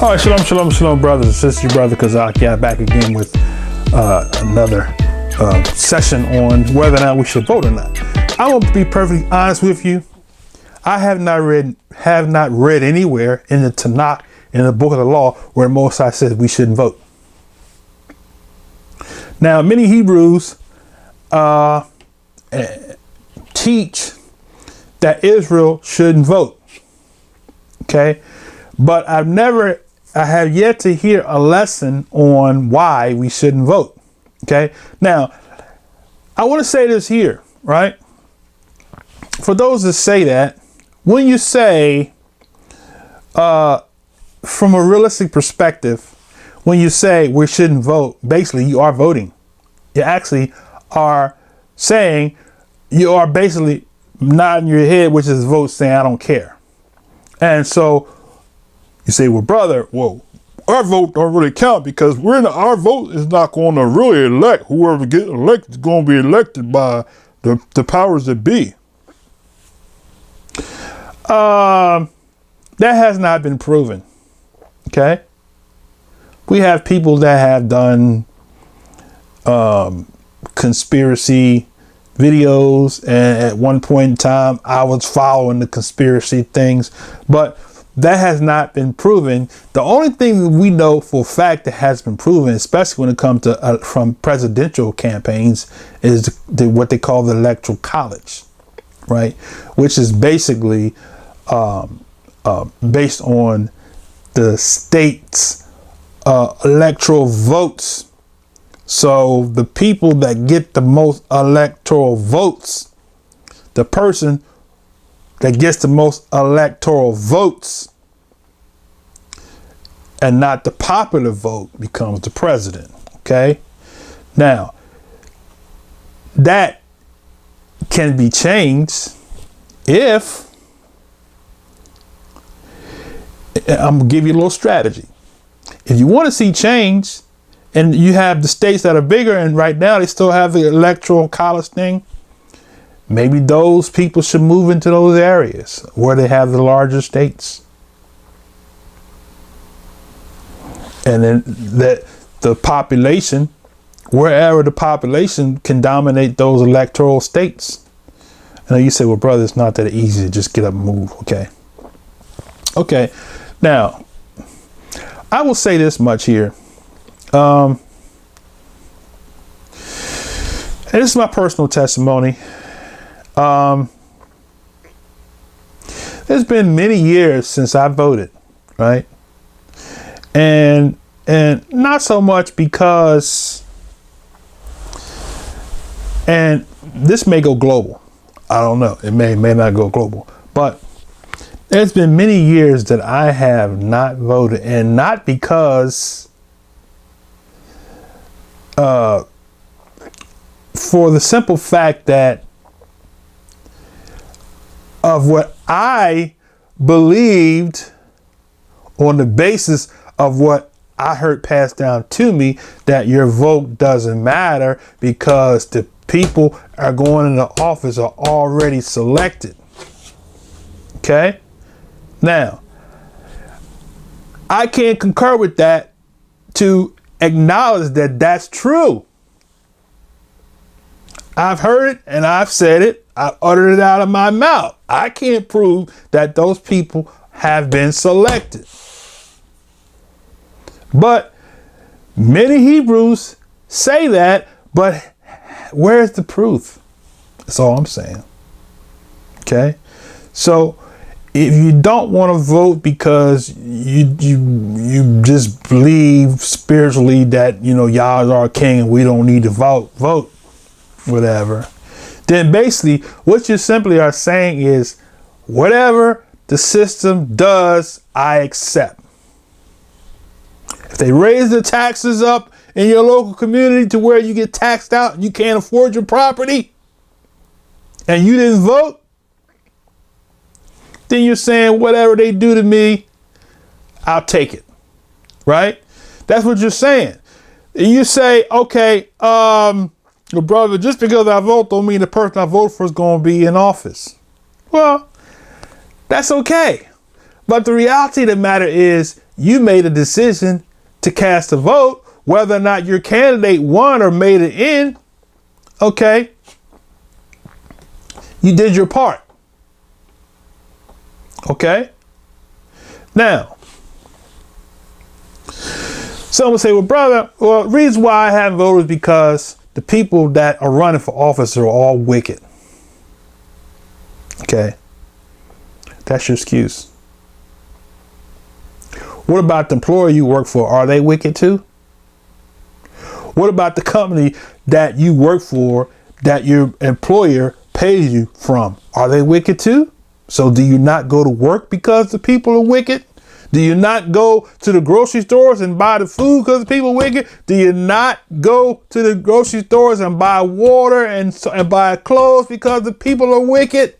All right, shalom, brothers and sisters, your brother Kazak, back again with another session on whether or not we should vote or not. I want to be perfectly honest with you. I have not read anywhere in the Tanakh, in the book of the law, where Mosai says we shouldn't vote. Now, many Hebrews teach that Israel shouldn't vote. Okay, but I have yet to hear a lesson on why we shouldn't vote. Okay, now I want to say this here, right? For those that say that, when you say, from a realistic perspective, when you say we shouldn't vote, basically you are voting. You actually are saying, you are basically nodding your head, which is vote, saying I don't care. And so you say, well, brother, our vote don't really count because our vote is not going to really elect whoever gets elected is going to be elected by the powers that be. That has not been proven. Okay. We have people that have done conspiracy videos, and at one point in time I was following the conspiracy things, but that has not been proven. The only thing that we know for a fact that has been proven, especially when it comes to from presidential campaigns, is what they call the electoral college, right? Which is basically based on the state's electoral votes. So the people that get the most electoral votes, the person that gets the most electoral votes and not the popular vote becomes the president. Okay. Now that can be changed if I'm gonna give you a little strategy. If you want to see change, and you have the states that are bigger, and right now they still have the electoral college thing, maybe those people should move into those areas where they have the larger states. And then the population, wherever the population can dominate those electoral states. And you say, well, brother, it's not that easy to just get up and move. Okay. Now, I will say this much here. And this is my personal testimony. There's been many years since I voted, right? And not so much because, and this may go global. I don't know. It may not go global, but there's been many years that I have not voted, and not because for the simple fact that of what I believed on the basis of what I heard passed down to me, that your vote doesn't matter because the people are going into office are already selected. Okay. Now, I can't concur with that to acknowledge that that's true. I've heard it and I've said it. I've uttered it out of my mouth. I can't prove that those people have been selected. But many Hebrews say that, but where's the proof? That's all I'm saying. Okay. So if you don't want to vote because you just believe spiritually that, Yah is our king and we don't need to vote, whatever, then basically what you simply are saying is whatever the system does, I accept. If they raise the taxes up in your local community to where you get taxed out and you can't afford your property and you didn't vote, then you're saying whatever they do to me, I'll take it. Right? That's what you're saying. And you say, okay, brother, just because I vote don't mean the person I vote for is going to be in office. Well, that's okay. But the reality of the matter is you made a decision to cast a vote, whether or not your candidate won or made it in. Okay. You did your part. Okay. Now, someone will say, well, brother, well, the reason why I haven't voted is because the people that are running for office are all wicked. Okay. That's your excuse. What about the employer you work for? Are they wicked too? What about the company that you work for, that your employer pays you from? Are they wicked too? So do you not go to work because the people are wicked? Do you not go to the grocery stores and buy the food because the people are wicked? Do you not go to the grocery stores and buy water and buy clothes because the people are wicked?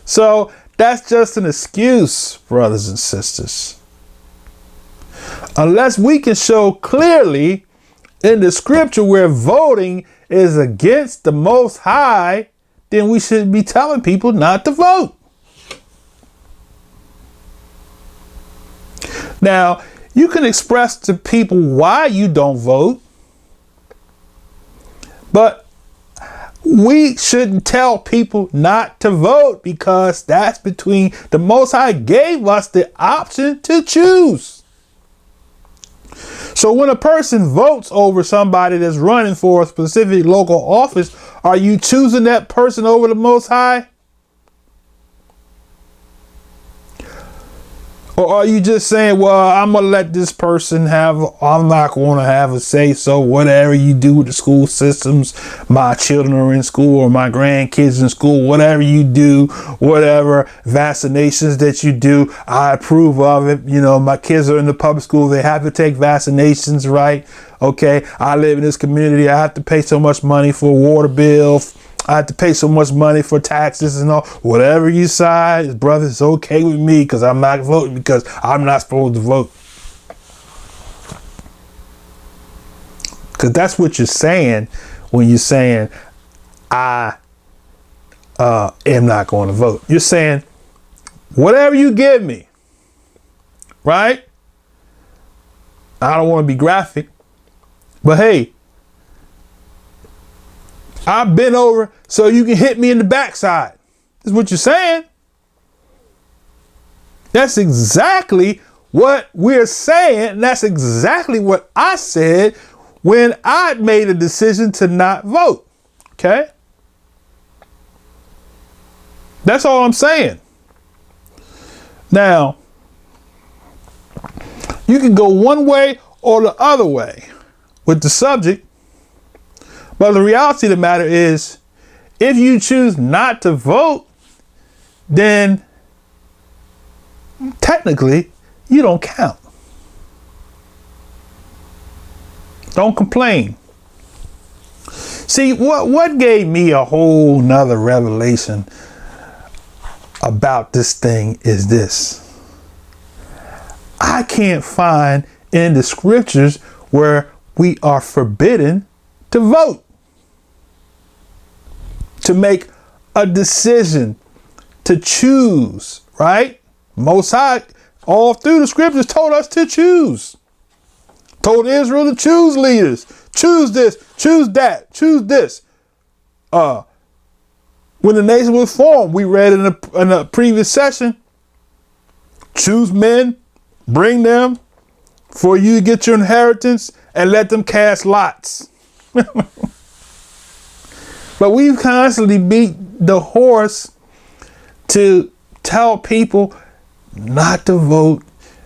So that's just an excuse, brothers and sisters. Unless we can show clearly in the scripture where voting is against the Most High, then we should be telling people not to vote. Now, you can express to people why you don't vote, but we shouldn't tell people not to vote, because that's between the Most High gave us the option to choose. So when a person votes over somebody that's running for a specific local office, are you choosing that person over the Most High? Or are you just saying, well, I'm going to let this person I'm not going to have a say so. Whatever you do with the school systems, my children are in school or my grandkids in school, whatever you do, whatever vaccinations that you do, I approve of it. You know, my kids are in the public school. They have to take vaccinations, right? Okay. I live in this community. I have to pay so much money for a water bill. I have to pay so much money for taxes and all. Whatever you decide, brother, it's okay with me, because I'm not voting because I'm not supposed to vote. Because that's what you're saying when you're saying, I am not going to vote. You're saying, whatever you give me, right? I don't want to be graphic, but hey, I've been over so you can hit me in the backside. Is what you're saying. That's exactly what we're saying. And that's exactly what I said when I made a decision to not vote. Okay. That's all I'm saying. Now, you can go one way or the other way with the subject. But the reality of the matter is, if you choose not to vote, then technically you don't count. Don't complain. See, what gave me a whole nother revelation about this thing is this. I can't find in the scriptures where we are forbidden to vote, to make a decision, to choose, right? Most High, all through the scriptures, told us to choose. Told Israel to choose leaders. Choose this, choose that, choose this. When the nation was formed, we read in a previous session, choose men, bring them for you to get your inheritance, and let them cast lots. But we've constantly beat the horse to tell people not to vote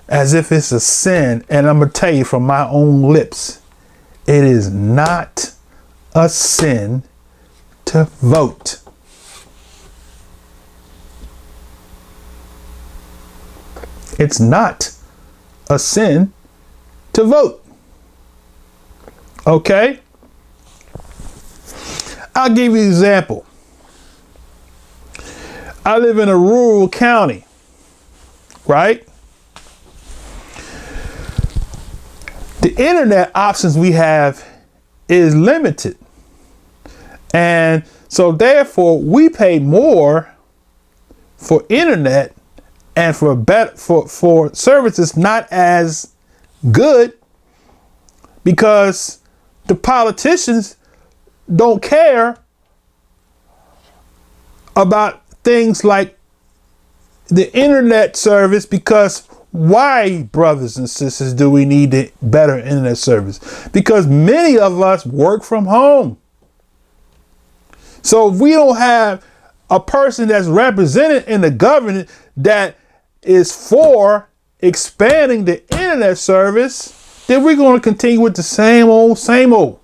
as if it's a sin. And I'm going to tell you from my own lips, it is not a sin to vote. It's not a sin to vote. Okay? I'll give you an example. I live in a rural county, right? The internet options we have is limited. And so therefore we pay more for internet and for services not as good, because the politicians don't care about things like the internet service. Because why, brothers and sisters, do we need the better internet service? Because many of us work from home. So if we don't have a person that's represented in the government that is for expanding the internet service, then we're going to continue with the same old,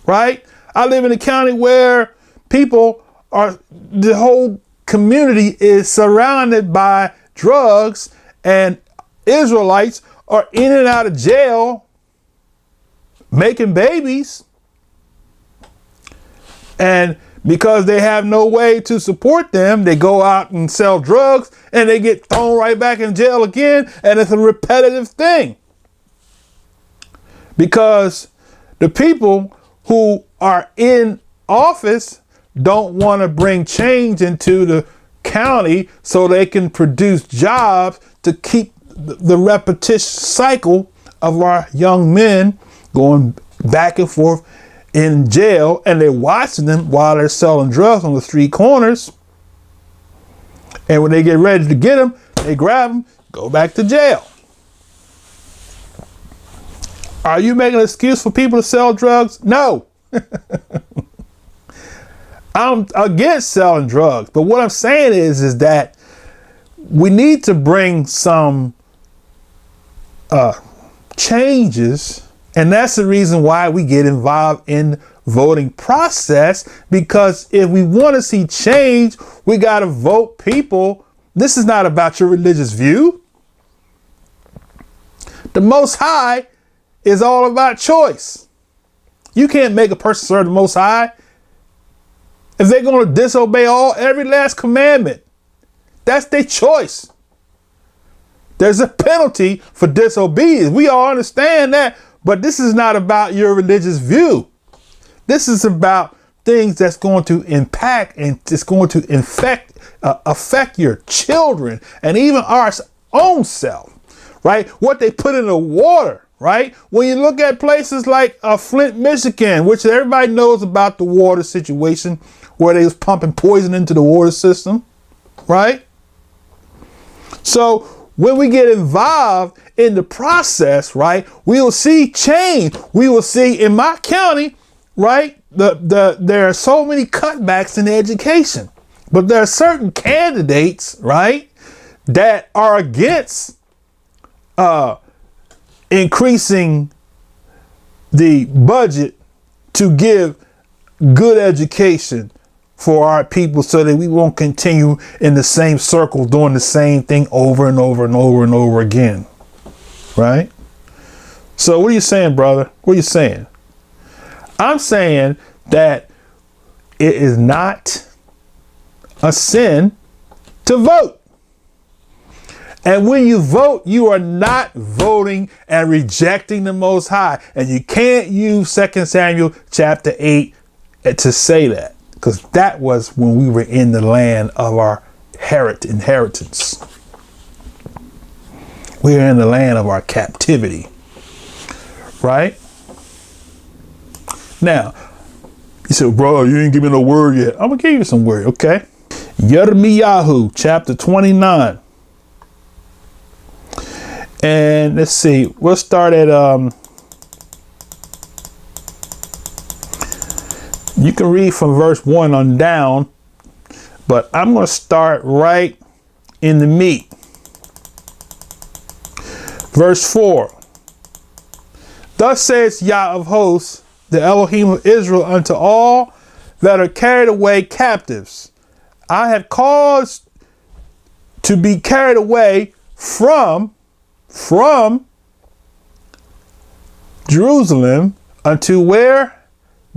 right? I live in a county where the whole community is surrounded by drugs, and Israelites are in and out of jail making babies. And because they have no way to support them, they go out and sell drugs and they get thrown right back in jail again. And it's a repetitive thing. Because the people who are in office don't want to bring change into the county so they can produce jobs to keep the repetitious cycle of our young men going back and forth in jail, and they're watching them while they're selling drugs on the street corners. And when they get ready to get them, they grab them, go back to jail. Are you making an excuse for people to sell drugs? No. I'm against selling drugs, but what I'm saying is that we need to bring some changes. And that's the reason why we get involved in voting process, because if we want to see change, we got to vote people. This is not about your religious view. The Most High is all about choice. You can't make a person serve the Most High if they're going to disobey every last commandment. That's their choice. There's a penalty for disobedience. We all understand that. But this is not about your religious view. This is about things that's going to impact and it's going to affect your children and even our own self, right? What they put in the water, right? When you look at places like Flint, Michigan, which everybody knows about the water situation where they was pumping poison into the water system, right? So when we get involved in the process, right, we will see change. We will see in my county, right, there are so many cutbacks in education, but there are certain candidates, right, that are against increasing the budget to give good education for our people so that we won't continue in the same circle doing the same thing over and over and over and over again. Right? So what are you saying, brother? What are you saying? I'm saying that it is not a sin to vote. And when you vote, you are not voting and rejecting the Most High. And you can't use 2 Samuel chapter 8 to say that. Because that was when we were in the land of our inheritance. We are in the land of our captivity. Right? Now, you said, bro, you didn't give me no word yet. I'm going to give you some word, okay? YHWH chapter 29. And let's see. We'll start at... You can read from verse 1 on down, but I'm going to start right in the meat. Verse 4. Thus says Yah of hosts, the Elohim of Israel, unto all that are carried away captives. I have caused to be carried away from Jerusalem unto where?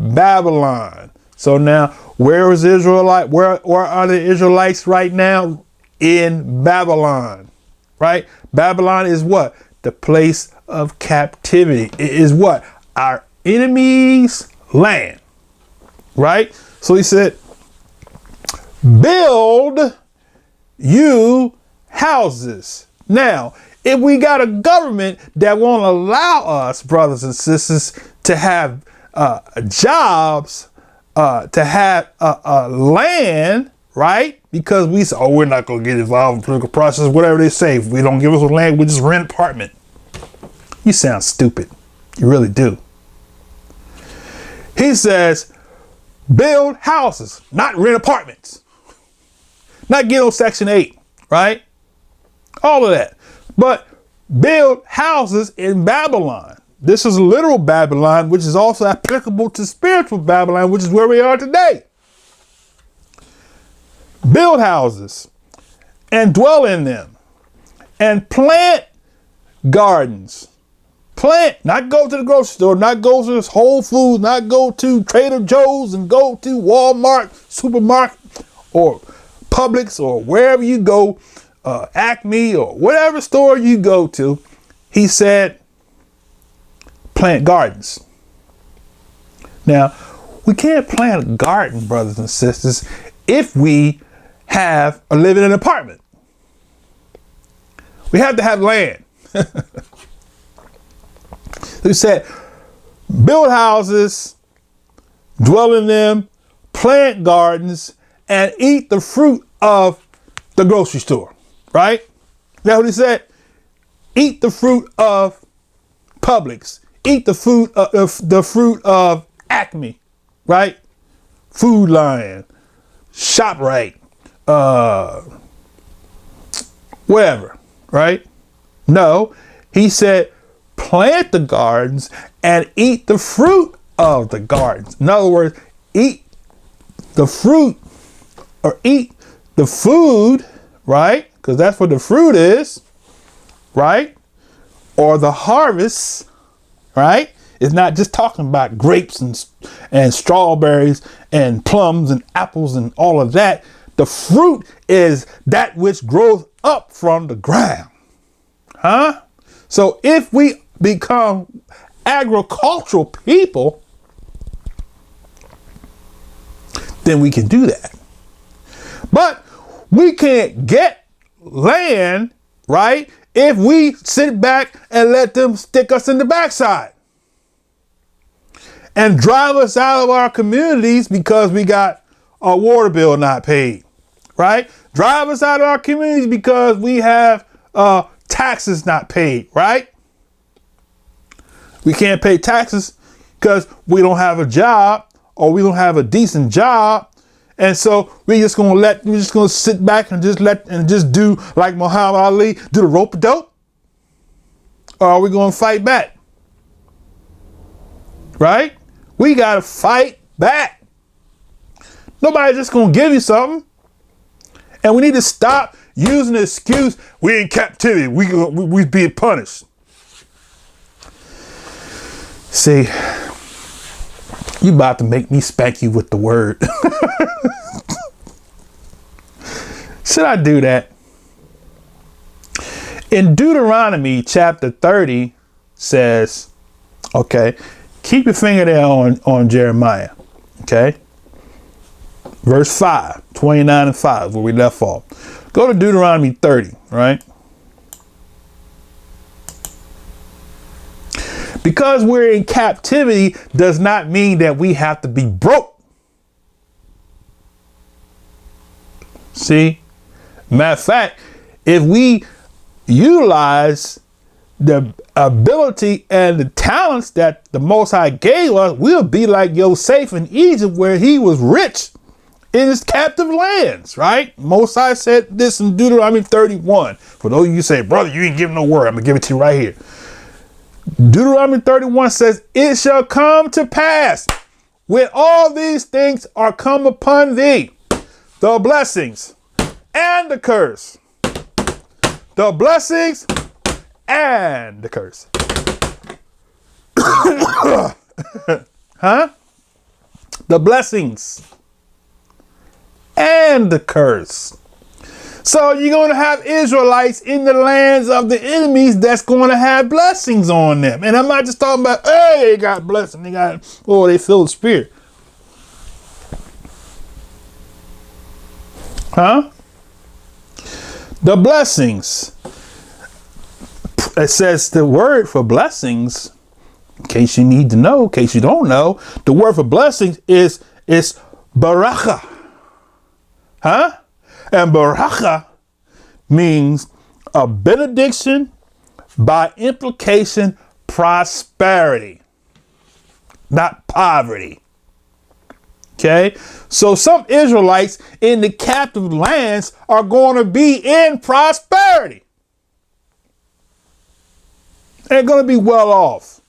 Babylon. So now, where is Israelite? Where are the Israelites right now? In Babylon, right? Babylon is what? The place of captivity. It is what? Our enemy's land, right? So he said, build you houses. Now, if we got a government that won't allow us, brothers and sisters, to have jobs, to have land, right? Because we say, oh, we're not going to get involved in political process, whatever they say. If we don't give us land, we just rent an apartment. You sound stupid. You really do. He says, build houses, not rent apartments. Not get on Section 8, right? All of that. But build houses in Babylon. This is literal Babylon, which is also applicable to spiritual Babylon, which is where we are today. Build houses and dwell in them and plant gardens. Plant, not go to the grocery store, not go to this Whole Foods, not go to Trader Joe's and go to Walmart, supermarket, or Publix, or wherever you go, Acme, or whatever store you go to. He said, plant gardens. Now, we can't plant a garden, brothers and sisters, if we have or live in an apartment. We have to have land. He said, build houses, dwell in them, plant gardens, and eat the fruit of the grocery store, right? That's what he said. Eat the fruit of Publix. Eat the fruit of Acme, right? Food Lion, ShopRite, whatever, right? No, he said, plant the gardens and eat the fruit of the gardens. In other words, eat the fruit or eat the food, right? Because that's what the fruit is, right? Or the harvest, right? It's not just talking about grapes and strawberries and plums and apples and all of that. The fruit is that which grows up from the ground. Huh? So if we become agricultural people, then we can do that. But we can't get land, right, if we sit back and let them stick us in the backside and drive us out of our communities because we got a water bill not paid, right? Drive us out of our communities because we have taxes not paid, right? We can't pay taxes because we don't have a job or we don't have a decent job. And so we're just gonna sit back and just do like Muhammad Ali, do the rope-a-dope? Or are we gonna fight back? Right? We gotta fight back. Nobody's just gonna give you something. And we need to stop using the excuse, we're in captivity, we being punished. See, you about to make me spank you with the word. Should I do that? In Deuteronomy chapter 30 says, okay, keep your finger there on Jeremiah, okay? Verse 5, 29 and 5, where we left off. Go to Deuteronomy 30, right? Because we're in captivity does not mean that we have to be broke. See? Matter of fact, if we utilize the ability and the talents that the Most High gave us, we'll be like Joseph in Egypt, where he was rich in his captive lands, right? Most High said this in Deuteronomy 31. For those of you who say, brother, you ain't giving no word, I'm going to give it to you right here. Deuteronomy 31 says, it shall come to pass when all these things are come upon thee, the blessings and the curse. The blessings and the curse. Huh? The blessings and the curse. So you're going to have Israelites in the lands of the enemies that's going to have blessings on them. And I'm not just talking about, hey, they got blessing. They feel the spirit. Huh? The blessings. It says the word for blessings, in case you need to know, in case you don't know, the word for blessings is baraka. Huh? And baraka means a benediction, by implication, prosperity, not poverty. Okay, so some Israelites in the captive lands are going to be in prosperity. They're going to be well off.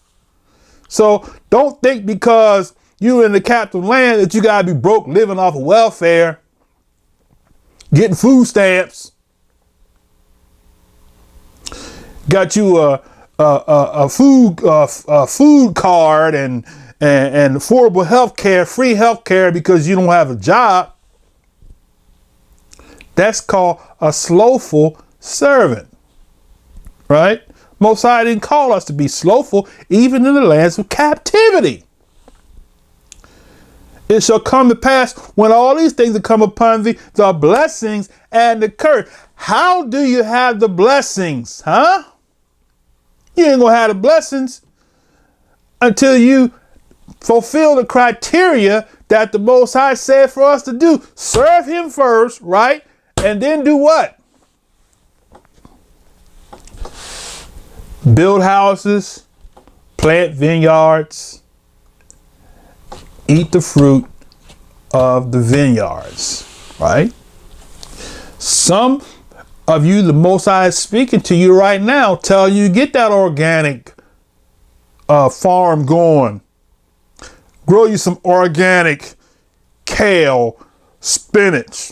So don't think because you're in the captive land that you got to be broke, living off of welfare, getting food stamps. Got you a food card and affordable health care, free health care because you don't have a job. That's called a slothful servant, right? Most High didn't call us to be slothful, even in the lands of captivity. It shall come to pass when all these things have come upon thee, the blessings and the curse. How do you have the blessings, huh? You ain't gonna have the blessings until you fulfill the criteria that the Most High said for us to do. Serve him first, right? And then do what? Build houses, plant vineyards, eat the fruit of the vineyards, right? Some of you, the Most High is speaking to you right now, telling you get that organic farm going. Grow you some organic kale, spinach,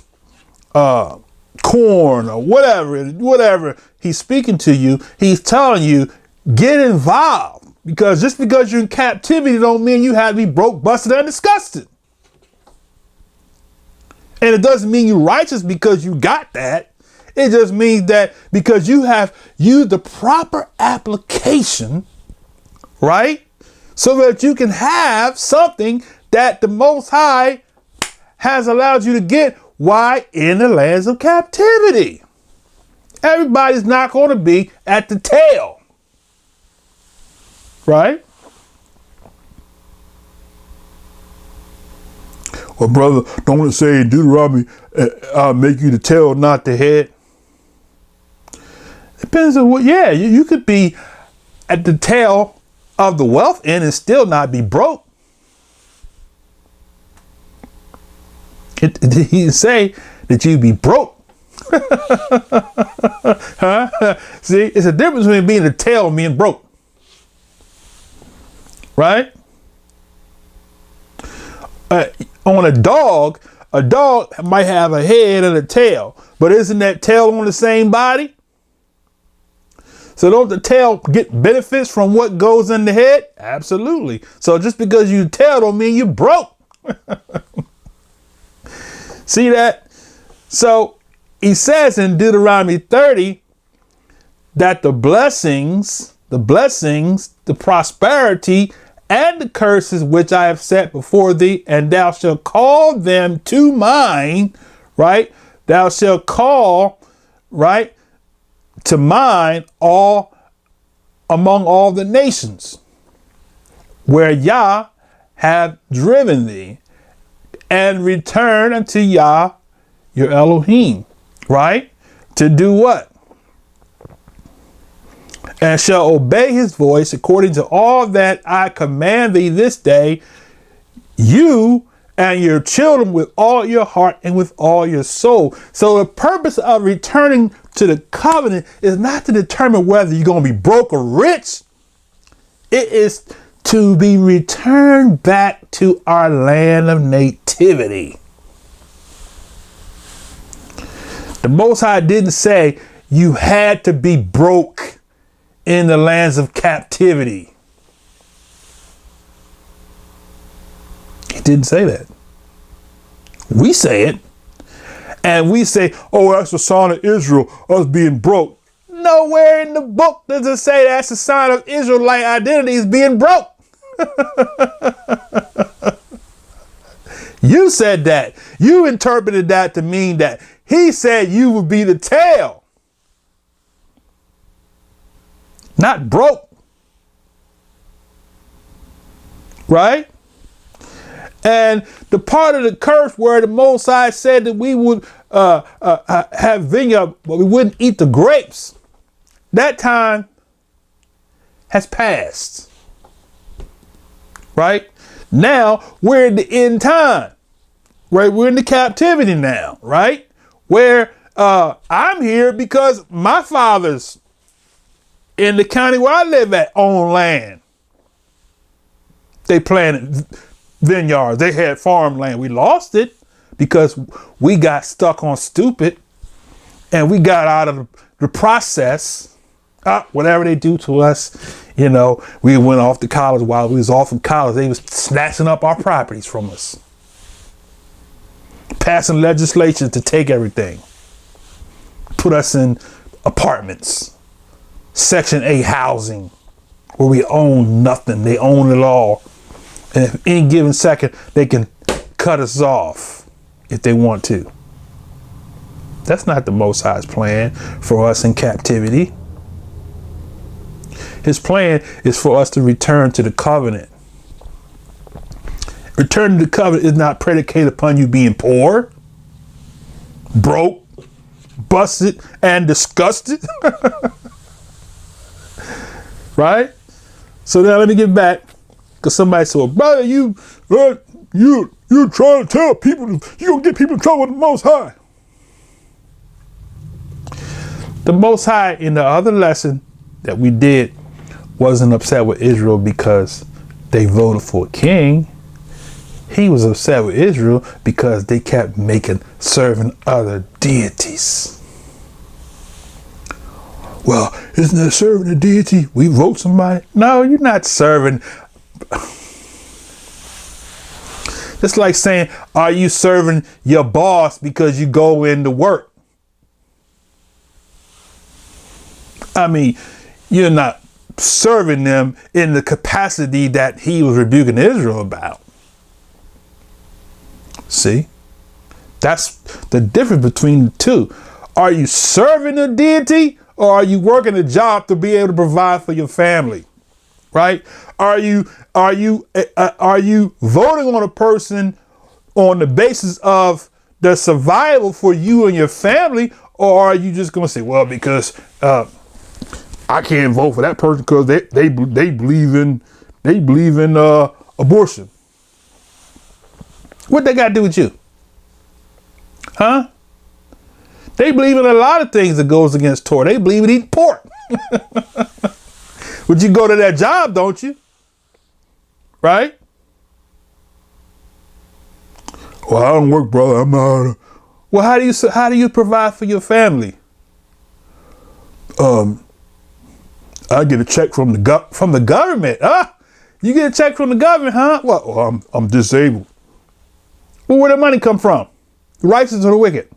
corn, or whatever he's speaking to you. He's telling you, get involved. Because just because you're in captivity don't mean you have to be broke, busted, and disgusted. And it doesn't mean you're righteous because you got that. It just means that because you have used the proper application, right? So that you can have something that the Most High has allowed you to get. Why? In the lands of captivity. Everybody's not going to be at the tail. Right? Well, brother, don't it say in Deuteronomy, I'll make you the tail, not the head? Depends on what, yeah, you could be at the tail of the wealth end and still not be broke. He didn't say that you'd be broke. Huh? See, it's a difference between being the tail and being broke. Right? On a dog might have a head and a tail, but isn't that tail on the same body? So don't the tail get benefits from what goes in the head? Absolutely. So just because you tail don't mean you broke. See that? So he says in Deuteronomy 30 that the blessings, the prosperity, and the curses which I have set before thee, and thou shalt call them to mind, right? Thou shalt call, right, to mind all among all the nations where Yah hath driven thee, and return unto Yah your Elohim, right? To do what? And shall obey his voice according to all that I command thee this day, you and your children with all your heart and with all your soul. So the purpose of returning to the covenant is not to determine whether you're going to be broke or rich. It is to be returned back to our land of nativity. The Most High didn't say you had to be broke in the lands of captivity. He didn't say that. We say it. And we say, oh, that's a sign of Israel, us being broke. Nowhere in the book does it say that's a sign of Israelite identity is being broke. You said that. You interpreted that to mean that he said you would be the tail. not broke. Right? And the part of the curse where the Most High said that we would have vineyard, but we wouldn't eat the grapes, that time has passed. Right? Now we're in the end time. Right? We're in the captivity now. Right? Where I'm here because my fathers in the county where I live at own land. They planted vineyards. They had farmland. We lost it because we got stuck on stupid and we got out of the process. Whatever they do to us, you know, we went off to college. While we was off from college, they was snatching up our properties from us. Passing legislation to take everything. Put us in apartments. Section 8 housing where we own nothing. They own it all. And if any given second, they can cut us off if they want to. That's not the Most High's plan for us in captivity. His plan is for us to return to the covenant. Return to the covenant is not predicated upon you being poor, broke, busted, and disgusted. Right? So now let me get back. Because somebody said, well, brother, you're trying to tell people, you're going to get people in trouble with the Most High. The Most High in the other lesson that we did wasn't upset with Israel because they voted for a king. He was upset with Israel because they kept serving other deities. Well, isn't that serving a deity? We vote somebody. No, you're not serving. It's like saying, are you serving your boss because you go into work? I mean, you're not serving them in the capacity that he was rebuking Israel about. See? That's the difference between the two. Are you serving a deity or are you working a job to be able to provide for your family? Right? Are you voting on a person on the basis of the survival for you and your family, or are you just going to say, well, because I can't vote for that person because they believe in abortion? What they got to do with you? Huh? They believe in a lot of things that goes against Torah. They believe in eating pork. But you go to that job, don't you? Right? Well, I don't work, brother. I'm not. Well, how do you provide for your family? I get a check from the government. You get a check from the government, huh? Well, I'm disabled. Well, where the money come from? The righteous or the wicked?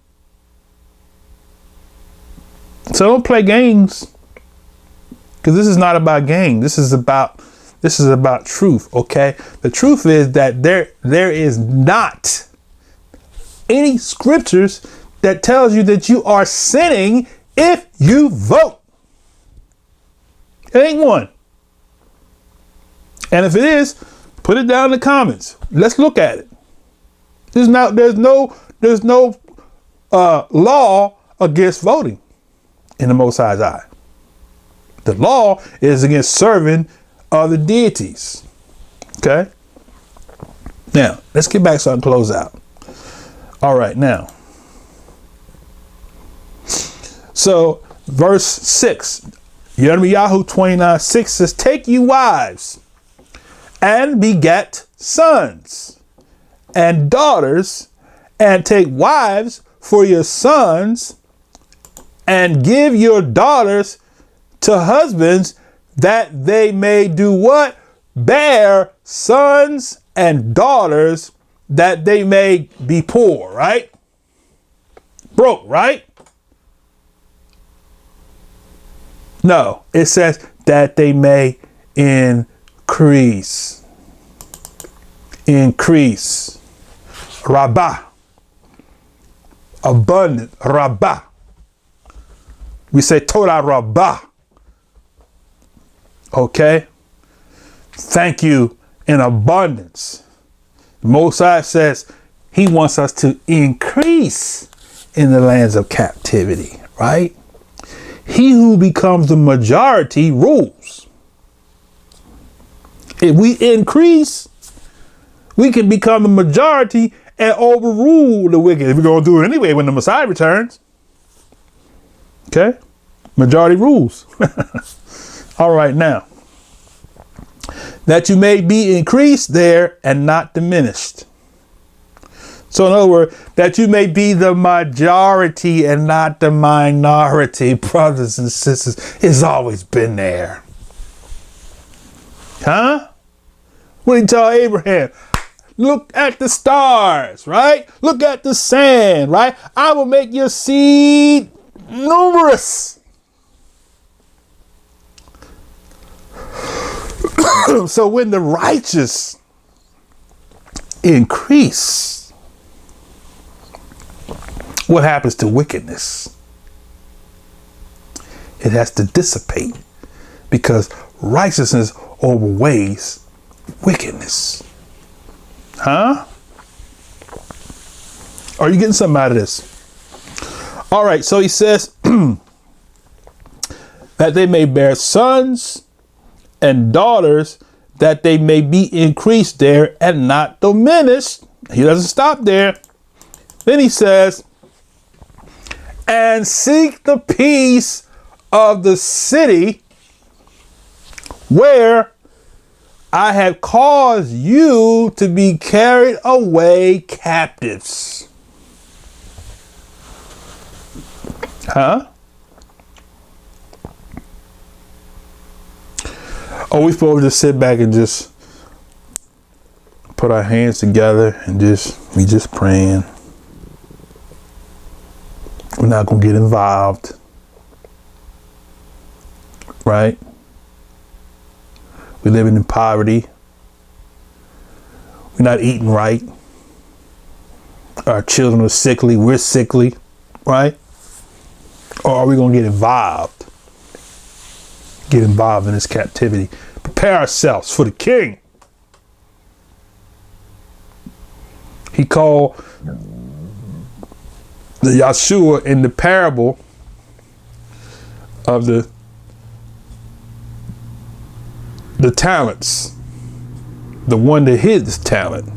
So don't play games. Because this is not about game. This is about truth, okay? The truth is that there is not any scriptures that tells you that you are sinning if you vote. It ain't one. And if it is, put it down in the comments. Let's look at it. There's no law against voting in the Most High's eye. The law is against serving other deities. Okay? Now, let's get back so I can close out. All right, now. So, verse 6, YHWH 29:6 says, take you wives and beget sons and daughters, and take wives for your sons, and give your daughters to husbands, that they may do what? Bear sons and daughters, that they may be poor, right? Broke, right? No, it says that they may increase. Increase. Rabbah. Abundant. Rabbah. We say Torah Rabbah. Okay. Thank you in abundance. The Most High says he wants us to increase in the lands of captivity, right? He who becomes the majority rules. If we increase, we can become the majority and overrule the wicked. We're going to do it anyway when the Messiah returns. Okay? Majority rules. All right, now. That you may be increased there and not diminished. So in other words, that you may be the majority and not the minority, brothers and sisters. It's always been there. Huh? What did he tell Abraham? Look at the stars, right? Look at the sand, right? I will make your seed numerous. So when the righteous increase, what happens to wickedness? It has to dissipate because righteousness overweighs wickedness. Huh? Are you getting something out of this? All right, so he says that they may bear sons and daughters, that they may be increased there and not diminished. He doesn't stop there. Then he says, and seek the peace of the city where I have caused you to be carried away captives. Huh? Are we supposed to just sit back and just put our hands together and we just praying? We're not going to get involved. Right? We're living in poverty. We're not eating right. Our children are sickly. We're sickly. Right? Or are we going to get involved? Get involved in this captivity. Prepare ourselves for the king. He called the Yahshua in the parable of the talents, the one that hid his talent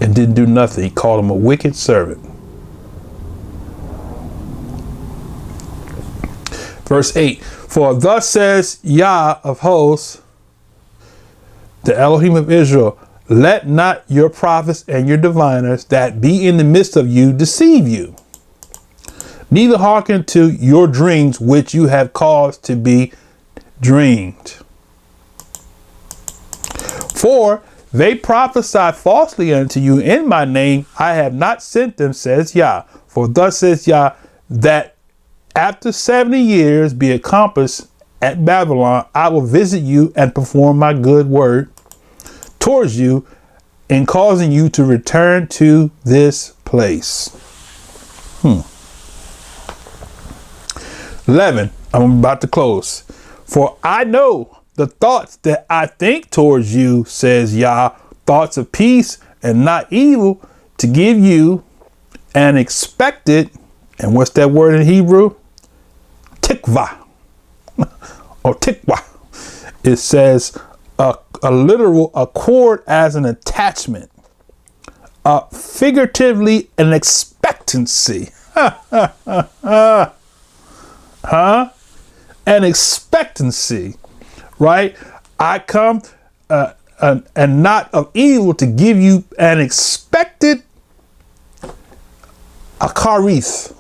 and didn't do nothing. He called him a wicked servant. Verse 8, for thus says Yah of hosts, the Elohim of Israel, let not your prophets and your diviners that be in the midst of you deceive you, neither hearken to your dreams which you have caused to be dreamed. For they prophesy falsely unto you in my name. I have not sent them, says Yah. For thus says Yah, that after 70 years be accomplished at Babylon, I will visit you and perform my good word towards you in causing you to return to this place. 11, I'm about to close. For I know the thoughts that I think towards you, says Yah, thoughts of peace and not evil, to give you an expected, and what's that word in Hebrew? Tikvah or tikvah. It says a literal accord as an attachment, figuratively an expectancy. Huh? An expectancy, right? I come and not of evil, to give you an expected, a charith,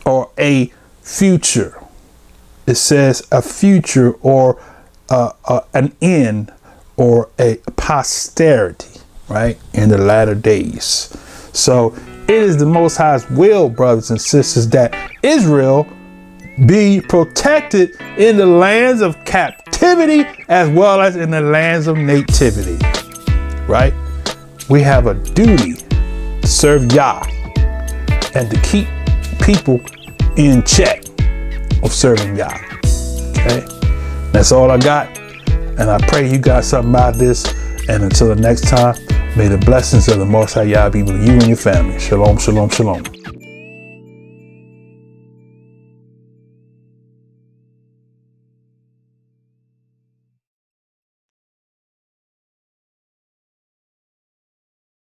or a future. It says a future, or an end, or a posterity, right? In the latter days. So it is the Most High's will, brothers and sisters, that Israel be protected in the lands of captivity as well as in the lands of nativity, right? We have a duty to serve Yah and to keep people in check of serving Yah. Okay, that's all I got. And I pray you got something out of this. And until the next time, may the blessings of the Most High Yah be with you and your family. Shalom, shalom, shalom.